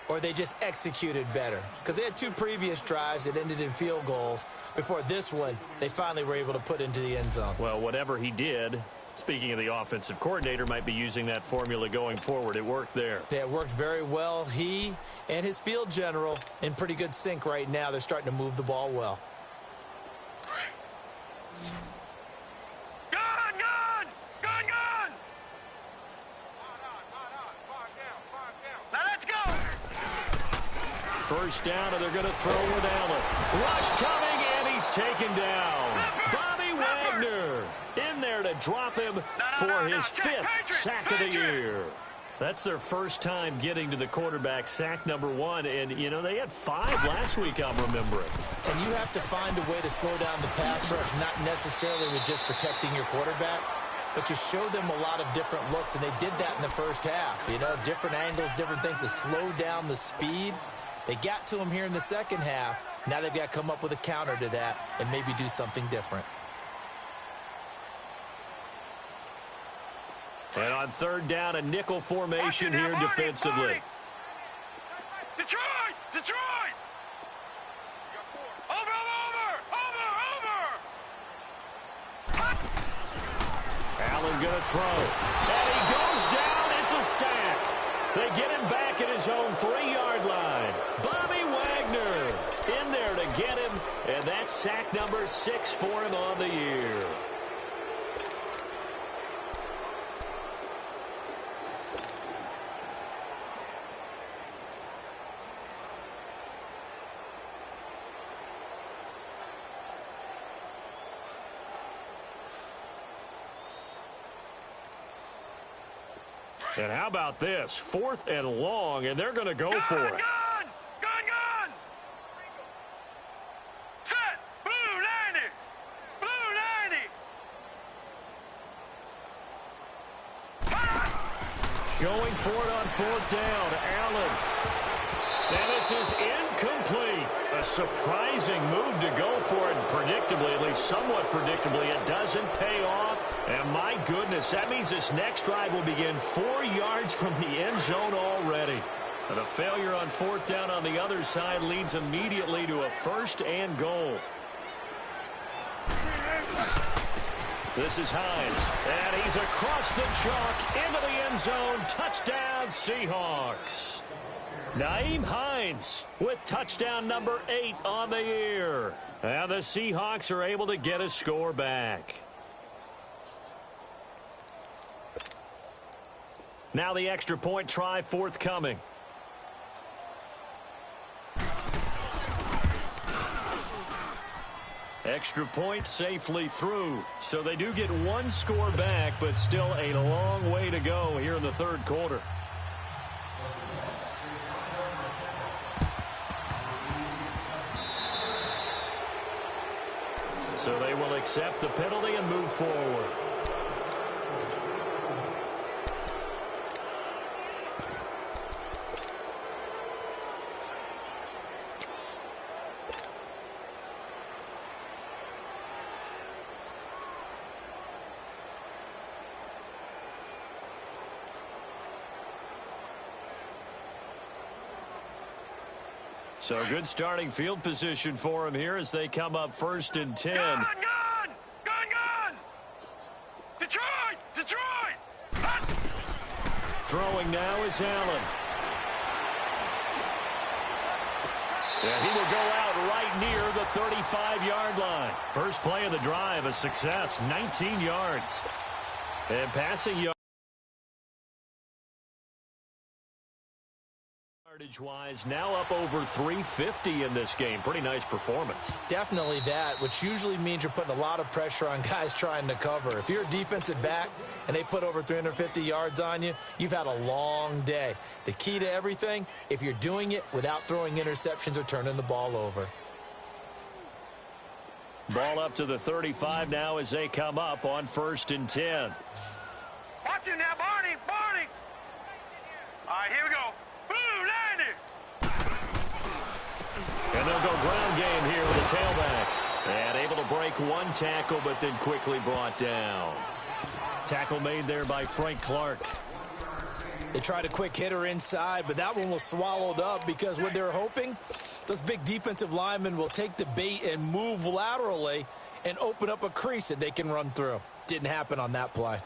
S3: or they just executed better. Because they had 2 previous drives that ended in field goals. Before this one, they finally were able to put into the end zone.
S2: Well, whatever he did, speaking of the offensive coordinator, might be using that formula going forward. It worked there.
S3: Yeah, it worked very well. He and his field general in pretty good sync right now. They're starting to move the ball well.
S5: Gun, gun! Gun, gun! Now let's go!
S2: 1st down, and they're going to throw with Allen. Rush coming, and he's taken down. Bobby Wagner in there to drop him for his 5th sack of the year. That's their first time getting to the quarterback, sack number 1. And, you know, they had 5 last week, I'm remembering.
S3: And you have to find a way to slow down the pass rush, not necessarily with just protecting your quarterback, but you show them a lot of different looks, and they did that in the first half. You know, different angles, different things to slow down the speed. They got to him here in the second half. Now they've got to come up with a counter to that and maybe do something different.
S2: And on 3rd down, a nickel formation here defensively.
S5: Detroit! Detroit! Over!
S2: Allen going to throw. And he goes down. It's a sack. They get him back at his own 3-yard line. Bobby Wagner in there to get him. And that's sack number 6 for him on the year. And how about this? 4th and long, and they're going to go for it.
S5: Gun! Gun! Set! Blue 90! Blue 90!
S2: Going for it on 4th down. Allen. And this is incomplete. A surprising move to go for it. Predictably, at least somewhat predictably, it doesn't pay off. And my goodness, that means this next drive will begin 4 yards from the end zone already. And a failure on 4th down on the other side leads immediately to a 1st and goal. This is Hines, and he's across the chalk into the end zone. Touchdown, Seahawks. Nyheim Hines with touchdown number 8 on the year. And the Seahawks are able to get a score back. Now the extra point try forthcoming. Extra point safely through. So they do get 1 score back, but still a long way to go here in the 3rd quarter. So they will accept the penalty and move forward. So good starting field position for him here as they come up 1st and 10.
S5: Gun! Detroit!
S2: Throwing now is Allen. And he will go out right near the 35-yard line. First play of the drive, a success, 19 yards. And passing yards. Yardage-wise, now up over 350 in this game. Pretty nice performance.
S3: Definitely that, which usually means you're putting a lot of pressure on guys trying to cover. If you're a defensive back and they put over 350 yards on you, you've had a long day. The key to everything, if you're doing it without throwing interceptions or turning the ball over.
S2: Ball up to the 35 now as they come up on 1st and 10.
S5: Watch him now, Barney! All right, here we go.
S2: And they'll go ground game here with the tailback. And able to break one tackle, but then quickly brought down. Tackle made there by Frank Clark.
S3: They tried a quick hitter inside, but that one was swallowed up because what they're hoping, those big defensive linemen will take the bait and move laterally and open up a crease that they can run through. Didn't happen on that play.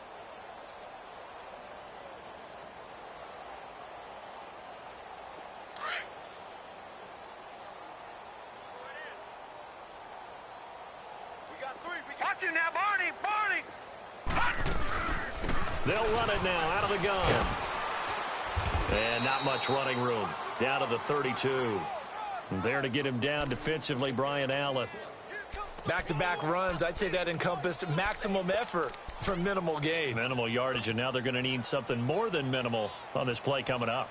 S5: Watch him now, Barney!
S2: They'll run it now out of the gun. And not much running room. Down to the 32. And there to get him down defensively, Brian Allen.
S3: Back-to-back runs, I'd say that encompassed maximum effort for minimal gain.
S2: Minimal yardage, and now they're going to need something more than minimal on this play coming up.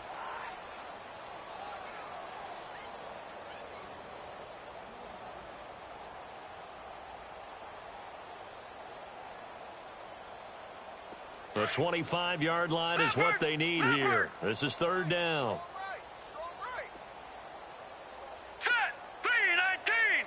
S2: The 25-yard line is what they need here. This is 3rd down.
S5: Set! 3-19!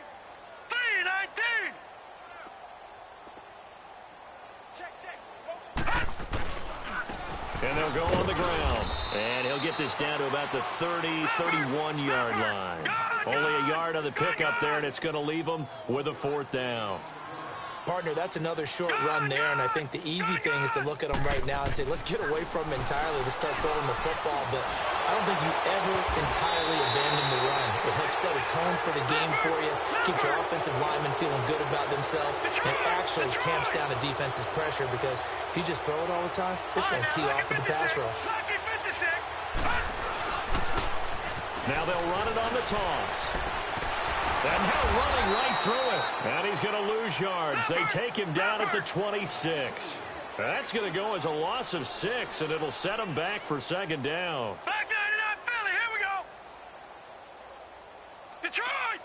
S2: And they'll go on the ground. And he'll get this down to about the 30, 31-yard line. Only a yard on the pickup there, and it's going to leave them with a 4th down.
S3: Partner, that's another short run there, and I think the easy thing is to look at them right now and say, let's get away from them entirely to start throwing the football, but I don't think you ever entirely abandon the run. It helps set a tone for the game for you, keeps your offensive linemen feeling good about themselves, and it actually tamps down a defense's pressure because if you just throw it all the time, it's going to tee off with the pass rush.
S2: Now they'll run it on the toss. And now running right through it. And he's going to lose yards. They take him down at the 26. That's going to go as a loss of 6, and it'll set him back for 2nd down.
S5: Back 99 Philly, here we go. Detroit!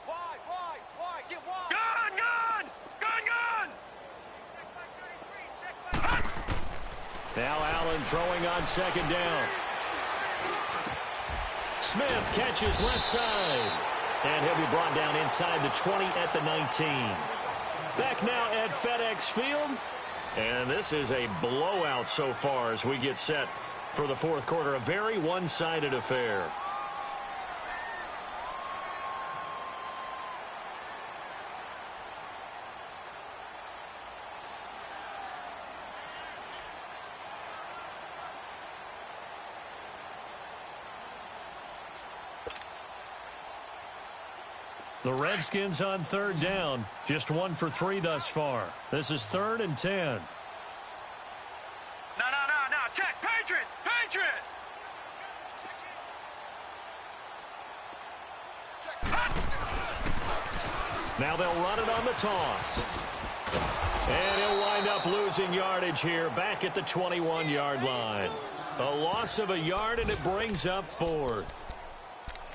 S4: Wide, get wide.
S5: Gun!
S4: Check back 33,
S2: Now Allen throwing on 2nd down. Smith catches left side. And he'll be brought down inside the 20 at the 19. Back now at FedEx Field. And this is a blowout so far as we get set for the 4th quarter. A very one-sided affair. The Redskins on 3rd down. Just 1 for 3 thus far. This is 3rd and 10.
S5: No. Check. Patriot!
S2: Now they'll run it on the toss. And he'll wind up losing yardage here back at the 21-yard line. A loss of a yard, and it brings up 4th.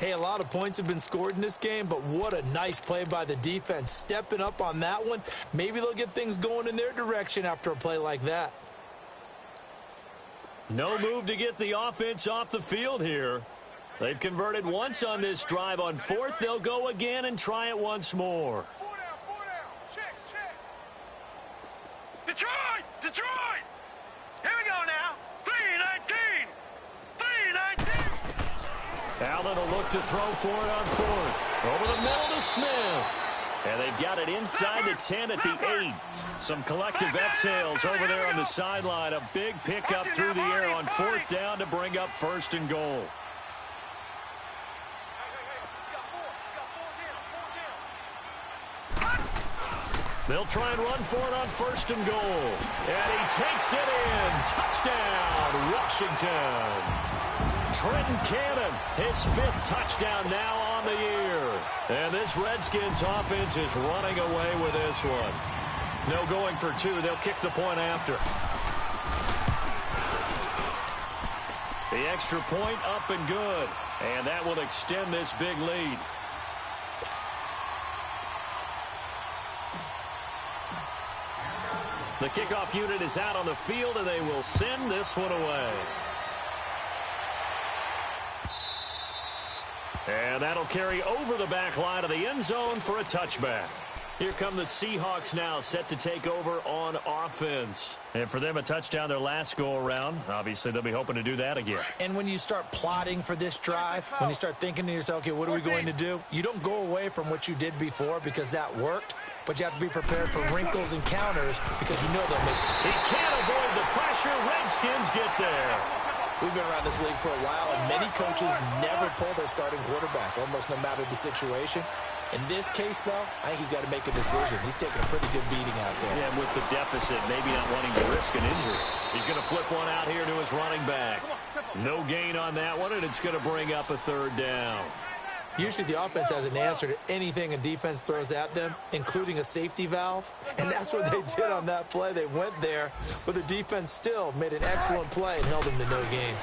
S3: Hey, a lot of points have been scored in this game, but what a nice play by the defense. Stepping up on that one, maybe they'll get things going in their direction after a play like that.
S2: No move to get the offense off the field here. They've converted once on this drive. On fourth, they'll go again and try it once more.
S4: 4 down. Check.
S5: Detroit! Here we go now. 3-19. 3-19.
S2: Allen will look to throw for it on fourth. Over the middle to Smith. And they've got it inside the 10 at the 8. Some collective exhales over there on the sideline. A big pickup through the air on fourth down to bring up first and goal. They'll try and run for it on first and goal. And he takes it in. Touchdown, Washington. Trenton Cannon, his 5th touchdown now on the year. And this Redskins offense is running away with this one. No going for 2. They'll kick the point after. The extra point up and good. And that will extend this big lead. The kickoff unit is out on the field, and they will send this one away. And that'll carry over the back line of the end zone for a touchback. Here come the Seahawks now, set to take over on offense. And for them, a touchdown their last go-around. Obviously, they'll be hoping to do that again.
S3: And when you start plotting for this drive, when you start thinking to yourself, okay, what are we going to do? You don't go away from what you did before because that worked, but you have to be prepared for wrinkles and counters because you know they'll miss.
S2: He can't avoid the pressure. Redskins get there.
S3: We've been around this league for a while, and many coaches never pull their starting quarterback, almost no matter the situation. In this case, though, I think he's got to make a decision. He's taking a pretty good beating out there.
S2: Yeah, with the deficit, maybe not wanting to risk an injury. He's going to flip one out here to his running back. No gain on that one, and it's going to bring up a third down.
S3: Usually the offense has an answer to anything a defense throws at them, including a safety valve, and that's what they did on that play. They went there, but the defense still made an excellent play and held them to no gain.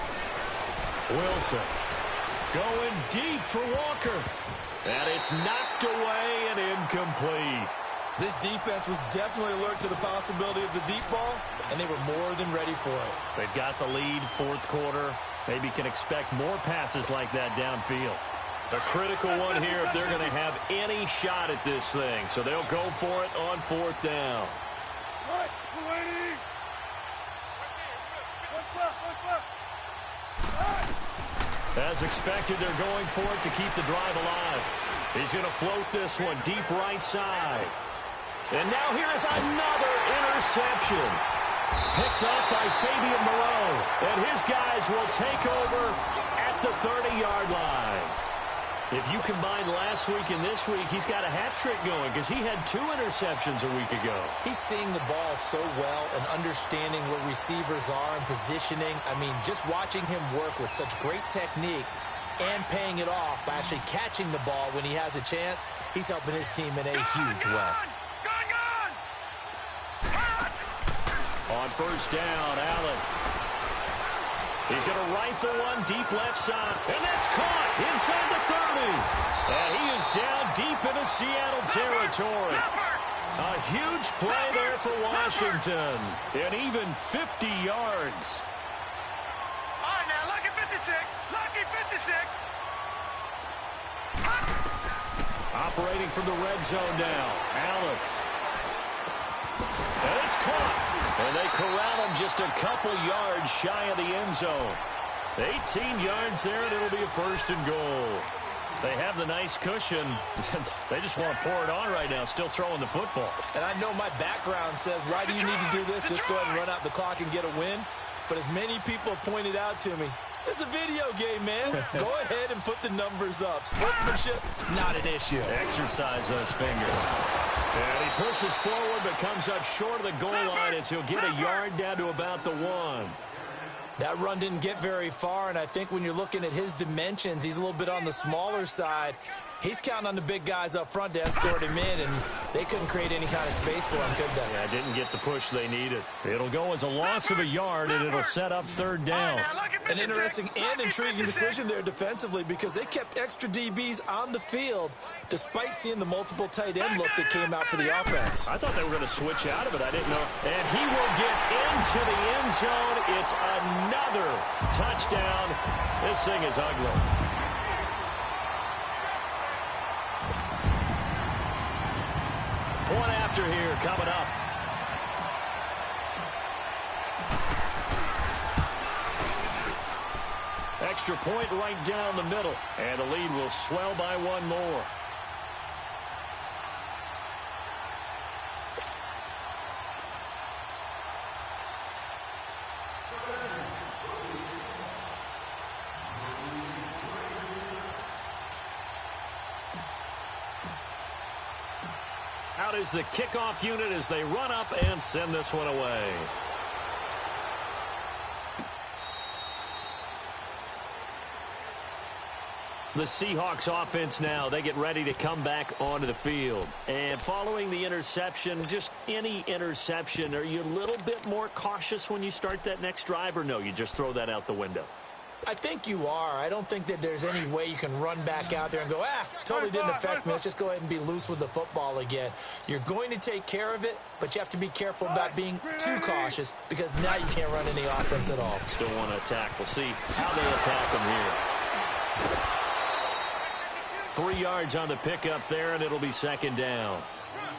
S2: Wilson going deep for Walker. And it's knocked away and incomplete.
S3: This defense was definitely alert to the possibility of the deep ball, and they were more than ready for it.
S2: They've got the lead, fourth quarter. Maybe can expect more passes like that downfield. A critical one here if they're going to have any shot at this thing. So they'll go for it on fourth down. As expected, they're going for it to keep the drive alive. He's going to float this one deep right side. And now here is another interception. Picked up by Fabian Moreau. And his guys will take over at the 30-yard line. If you combine last week and this week, he's got a hat trick going because he had 2 interceptions a week ago.
S3: He's seeing the ball so well and understanding where receivers are and positioning. I mean, just watching him work with such great technique and paying it off by actually catching the ball when he has a chance, he's helping his team in a huge way.
S2: On first down, Allen. He's going to rifle one deep left side, and that's caught inside the 30. And he is down deep into Seattle territory. A huge play there for Washington, and even 50 yards.
S5: All right, now, lucky 56. Lucky 56.
S2: Operating from the red zone now, Allen. And it's caught. And they corral him just a couple yards shy of the end zone. 18 yards there, and it'll be a first and goal. They have the nice cushion. They just want to pour it on right now, still throwing the football.
S3: And I know my background says, why do you need to do this? Just go ahead and run out the clock and get a win. But as many people have pointed out to me, this is a video game, man. Go ahead and put the numbers up. Sportsmanship, not an issue.
S2: Exercise those fingers. And he pushes forward but comes up short of the goal line as he'll get a yard down to about the 1.
S3: That run didn't get very far, and I think when you're looking at his dimensions, he's a little bit on the smaller side. He's counting on the big guys up front to escort him in, and they couldn't create any kind of space for him, could they?
S2: Yeah, didn't get the push they needed. It'll go as a loss of a yard, and it'll set up third down.
S3: An interesting and intriguing decision there defensively because they kept extra DBs on the field despite seeing the multiple tight end look that came out for the offense.
S2: I thought they were going to switch out of it. I didn't know. And he will get into the end zone. It's another touchdown. This thing is ugly. Point after here coming up. Extra point right down the middle. And the lead will swell by one more. Out is the kickoff unit as they run up and send this one away. The Seahawks offense now, they get ready to come back onto the field. And following the interception, just any interception, are you a little bit more cautious when you start that next drive, or no, you just throw that out the window?
S3: I think you are. I don't think that there's any way you can run back out there and go, totally didn't affect me. Let's just go ahead and be loose with the football again. You're going to take care of it, but you have to be careful about being too cautious because now you can't run any offense at all.
S2: Still want to attack. We'll see how they attack them here. 3 yards on the pickup there, and it'll be second down.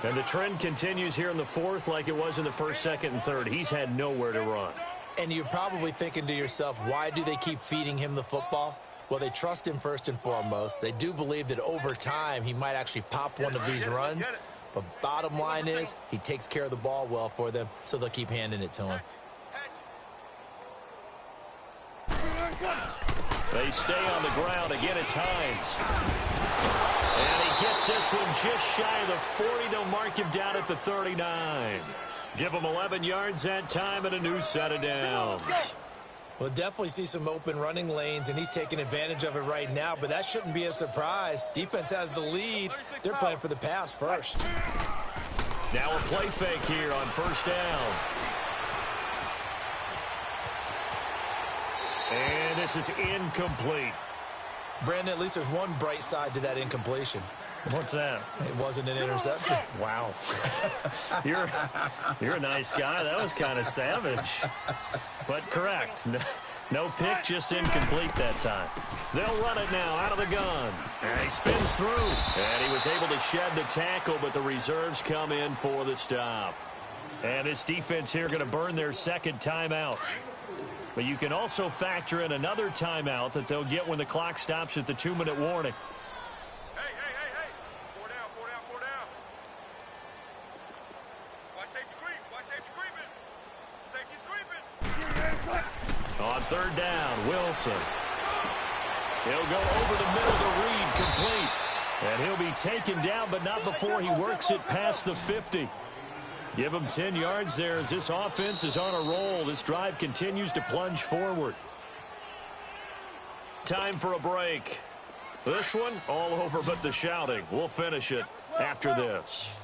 S2: And the trend continues here in the fourth like it was in the first, second, and third. He's had nowhere to run.
S3: And you're probably thinking to yourself, why do they keep feeding him the football? Well, they trust him first and foremost. They do believe that over time he might actually pop one of these runs. But bottom line is he takes care of the ball well for them, so they'll keep handing it to him.
S2: They stay on the ground. Again, it's Hines. And he gets this one just shy of the 40. They'll mark him down at the 39. Give him 11 yards that time and a new set of downs.
S3: We'll definitely see some open running lanes, and he's taking advantage of it right now, but that shouldn't be a surprise. Defense has the lead. They're playing for the pass first.
S2: Now a play fake here on first down. And this is incomplete.
S3: Brandon, at least there's one bright side to that incompletion.
S2: What's that?
S3: It wasn't an interception.
S2: Wow. You're a nice guy. That was kind of savage. But correct. No pick, just incomplete that time. They'll run it now out of the gun. And he spins through. And he was able to shed the tackle, but the reserves come in for the stop. And this defense here going to burn their second timeout. But you can also factor in another timeout that they'll get when the clock stops at the 2-minute warning.
S4: Hey. 4 down. Watch safety creep. Safety's creeping.
S2: On third down, Wilson. He'll go over the middle of the read, complete. And he'll be taken down, but not before he works it past the 50. Give him 10 yards there as this offense is on a roll. This drive continues to plunge forward. Time for a break. This one all over but the shouting. We'll finish it after this.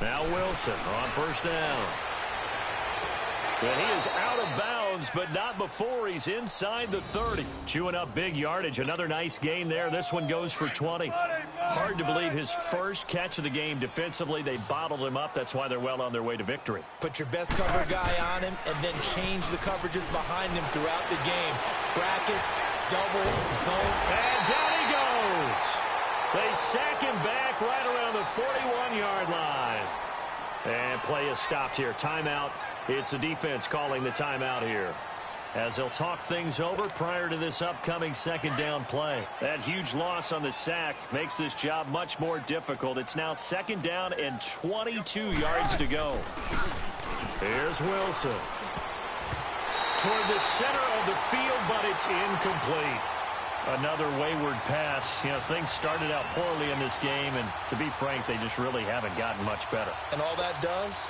S2: Now Wilson on first down. And he is out of bounds, but not before he's inside the 30. Chewing up big yardage. Another nice gain there. This one goes for 20. Hard to believe his first catch of the game defensively. They bottled him up. That's why they're well on their way to victory.
S3: Put your best cover guy on him and then change the coverages behind him throughout the game. Brackets, double, zone.
S2: And down he goes. They sack him back right around the 41-yard line. And play is stopped here. Timeout. It's the defense calling the timeout here, as they'll talk things over prior to this upcoming second down play. That huge loss on the sack makes this job much more difficult. It's now second down and 22 yards to go. Here's Wilson. Toward the center of the field, but it's incomplete. Another wayward pass. You know, things started out poorly in this game, and to be frank, they just really haven't gotten much better.
S3: And all that does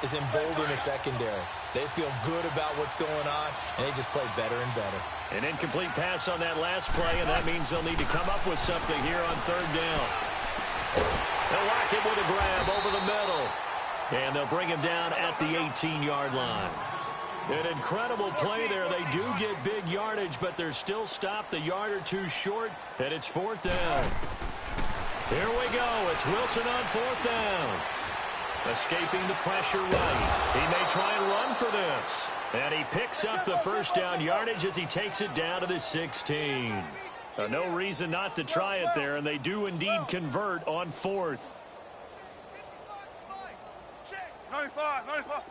S3: is embolden the secondary. They feel good about what's going on, and they just play better and better.
S2: An incomplete pass on that last play, and that means they'll need to come up with something here on third down. They'll lock it with a grab over the middle. And they'll bring him down at the 18-yard line. An incredible play there. They do get big yardage, but they're still stopped a yard or two short, and it's fourth down. Here we go. It's Wilson on fourth down. Escaping the pressure right. He may try and run for this. And he picks up the first down yardage as he takes it down to the 16. No reason not to try it there, and they do indeed convert on fourth.
S5: 95, 95.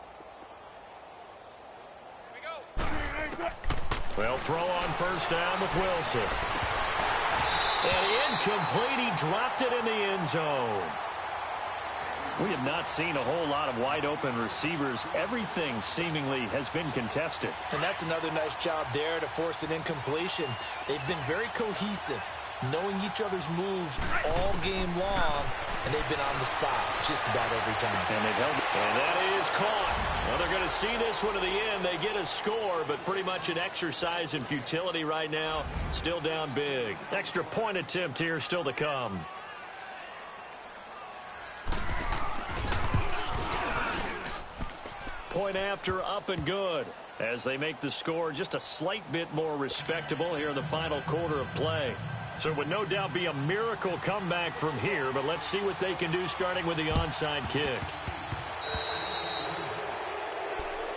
S2: Well, throw on first down with Wilson. And incomplete. He dropped it in the end zone. We have not seen a whole lot of wide-open receivers. Everything seemingly has been contested.
S3: And that's another nice job there to force an incompletion. They've been very cohesive, knowing each other's moves all game long, and they've been on the spot just about every time.
S2: And they've held it. And that is caught. Well, they're going to see this one to the end. They get a score, but pretty much an exercise in futility right now. Still down big. Extra point attempt here still to come. Point after, up and good, as they make the score just a slight bit more respectable here in the final quarter of play. So it would no doubt be a miracle comeback from here, but let's see what they can do starting with the onside kick.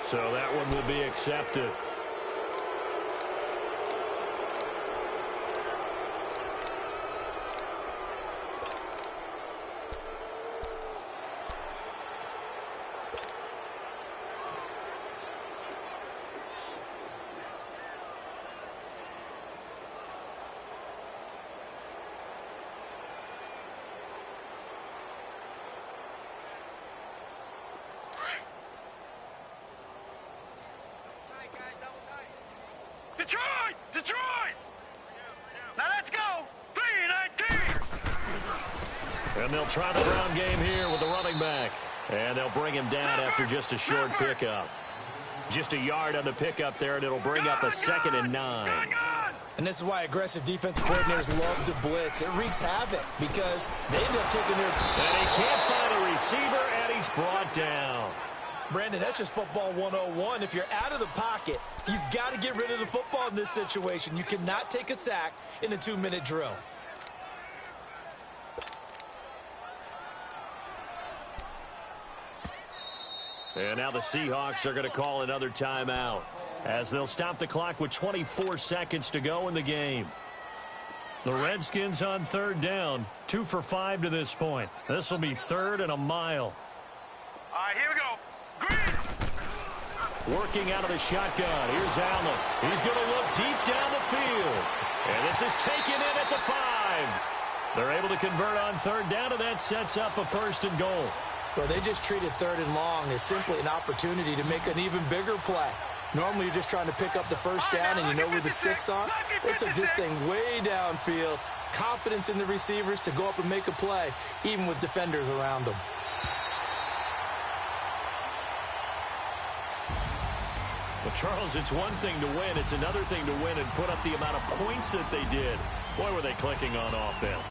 S2: So that one will be accepted.
S5: Detroit! Detroit! Now let's go! 3-19!
S2: And they'll try the ground game here with the running back. And they'll bring him down after just a short pickup. Just a yard on the pickup there, and it'll bring up a 2nd and 9.
S3: And this is why aggressive defensive coordinators love to blitz. It wreaks havoc because they end up taking their time.
S2: And he can't find a receiver, and he's brought down.
S3: Brandon, that's just football 101. If you're out of the pocket, you've got to get rid of the football in this situation. You cannot take a sack in a 2-minute drill.
S2: And now the Seahawks are going to call another timeout as they'll stop the clock with 24 seconds to go in the game. The Redskins on third down, 2 for 5 to this point. This will be 3rd and a mile.
S5: All right, here we go. Green!
S2: Working out of the shotgun. Here's Allen. He's going to look deep down the field. And this is taken in at the 5. They're able to convert on third down, and that sets up a 1st and goal.
S3: Well, they just treated 3rd and long as simply an opportunity to make an even bigger play. Normally, you're just trying to pick up the first down, and you know where the sticks are. They took this thing way downfield. Confidence in the receivers to go up and make a play, even with defenders around them.
S2: Well, Charles, it's one thing to win. It's another thing to win and put up the amount of points that they did. Boy, were they clicking on offense.